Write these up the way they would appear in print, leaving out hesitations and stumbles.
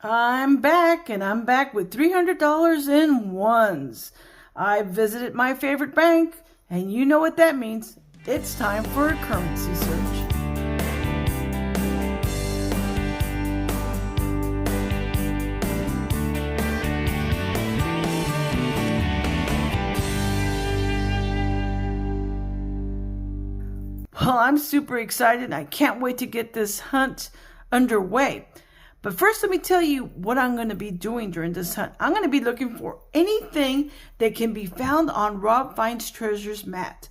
I'm back, and I'm back with $300 in ones. I visited my favorite bank, and you know what that means. It's time for a currency search. Well, I'm super excited. I can't wait to get this hunt underway. But first, let me tell you what I'm going to be doing during this hunt. I'm going to be looking for anything that can be found on Rob Finds Treasures mat.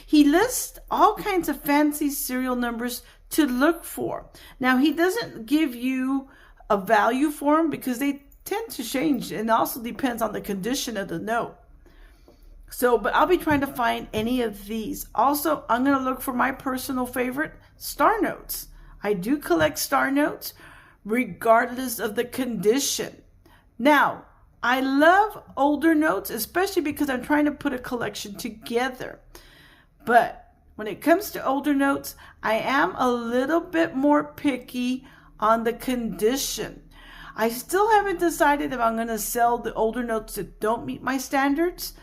He lists all kinds of fancy serial numbers to look for. Now, he doesn't give you a value for them because they tend to change, and also depends on the condition of the note. But I'll be trying to find any of these. Also, I'm going to look for my personal favorite, star notes. I do collect star notes regardless of the condition. Now, I love older notes, especially because I'm trying to put a collection together. But when it comes to older notes, I am a little bit more picky on the condition. I still haven't decided if I'm going to sell the older notes that don't meet my standards.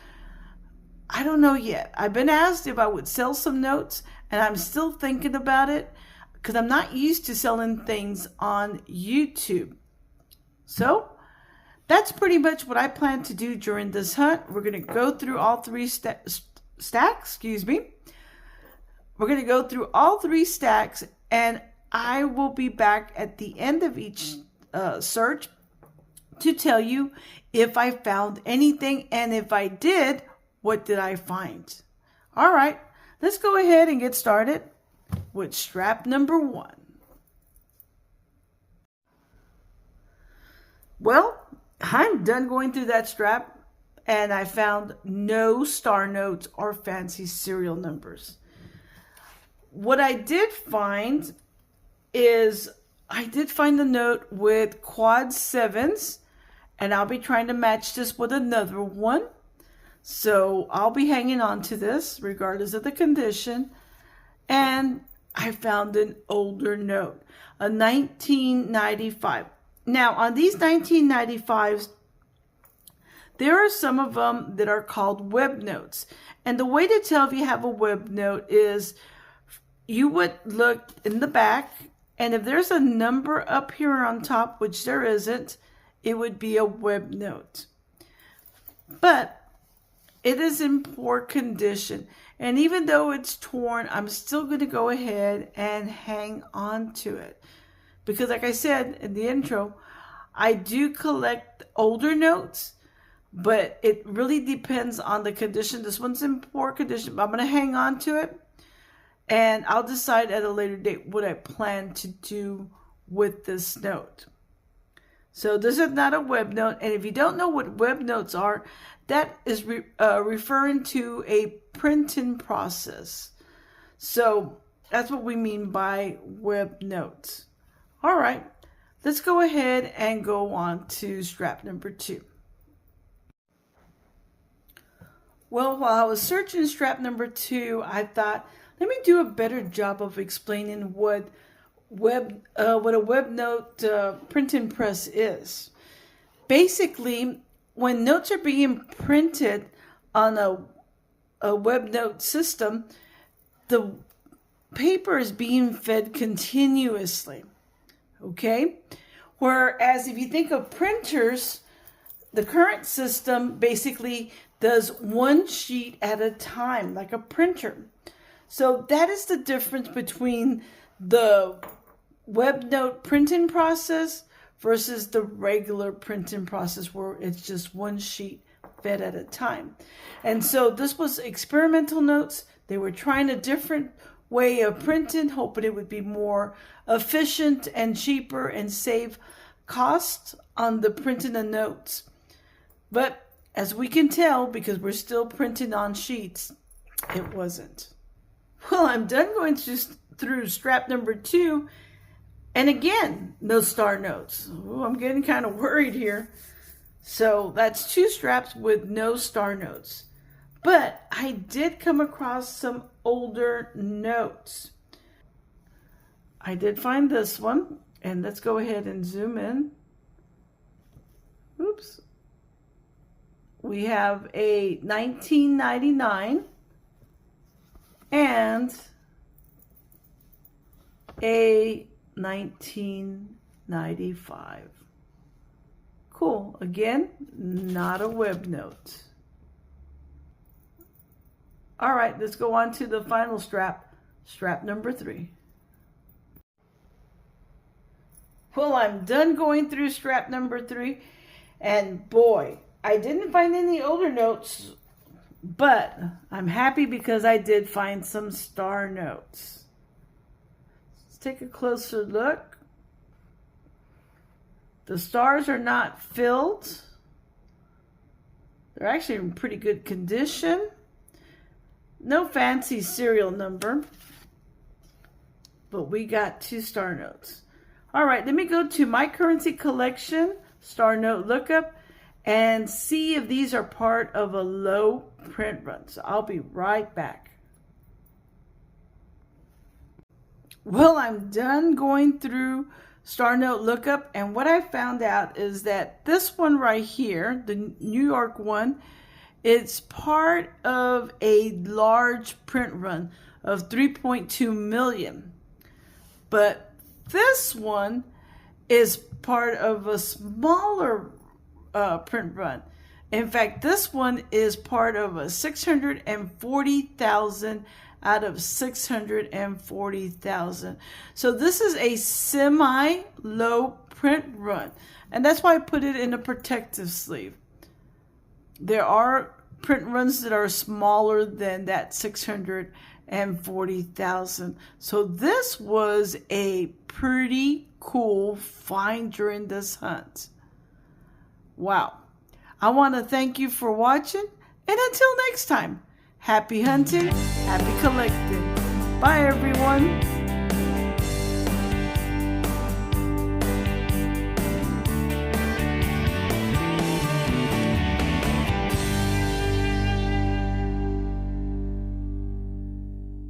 I don't know yet. I've been asked if I would sell some notes, and I'm still thinking about it because I'm not used to selling things on YouTube. So that's pretty much what I plan to do during this hunt. We're going to go through all three stacks. We're going to go through all three stacks, and I will be back at the end of each search to tell you if I found anything, and if I did, what did I find? All right, let's go ahead and get started with strap number 1. Well, I'm done going through that strap, and I found no star notes or fancy serial numbers. What I did find is I did find the note with quad 7s, and I'll be trying to match this with another one. So I'll be hanging on to this regardless of the condition. And I found an older note, a 1995. Now, on these 1995s, there are some of them that are called web notes. And the way to tell if you have a web note is you would look in the back, and if there's a number up here on top, which there isn't, it would be a web note. But it is in poor condition, and even though it's torn, I'm still going to go ahead and hang on to it. Because like I said in the intro, I do collect older notes, but it really depends on the condition. This one's in poor condition, but I'm going to hang on to it, and I'll decide at a later date what I plan to do with this note. So this is not a web note, and if you don't know what web notes are, that is referring to a printing process. So that's what we mean by web notes. All right, let's go ahead and go on to strap number 2. Well, while I was searching strap number 2, I thought, let me do a better job of explaining what a web note printing press is. Basically, when notes are being printed on a web note system, the paper is being fed continuously, okay? Whereas if you think of printers, the current system basically does one sheet at a time, like a printer. So that is the difference between the web note printing process versus the regular printing process where it's just one sheet fed at a time. And so this was experimental notes. They were trying a different way of printing, hoping it would be more efficient and cheaper and save costs on the printing of notes. But as we can tell, because we're still printing on sheets, it wasn't. Well, I'm done going through strap number 2. And again, no star notes. Ooh, I'm getting kind of worried here. So that's 2 straps with no star notes. But I did come across some older notes. I did find this one, and let's go ahead and zoom in. oops, we have a 1999 and a 1995. Cool. Again, not a web note. All right, let's go on to the final strap, strap number 3. Well, I'm done going through strap number 3, and boy, I didn't find any older notes, but I'm happy because I did find some star notes. Let's take a closer look. The stars are not filled. They're actually in pretty good condition. No fancy serial number, but we got 2 star notes. All right, let me go to my currency collection, star note lookup, and see if these are part of a low print run. So I'll be right back. Well, I'm done going through star note lookup, and what I found out is that this one right here, the New York one, it's part of a large print run of 3.2 million. But this one is part of a smaller print run. In fact, this one is part of a 640,000 out of 640,000. So this is a semi-low print run. And that's why I put it in a protective sleeve. There are print runs that are smaller than that 640,000. So this was a pretty cool find during this hunt. Wow. I want to thank you for watching, and until next time, happy hunting, happy collecting. Bye everyone.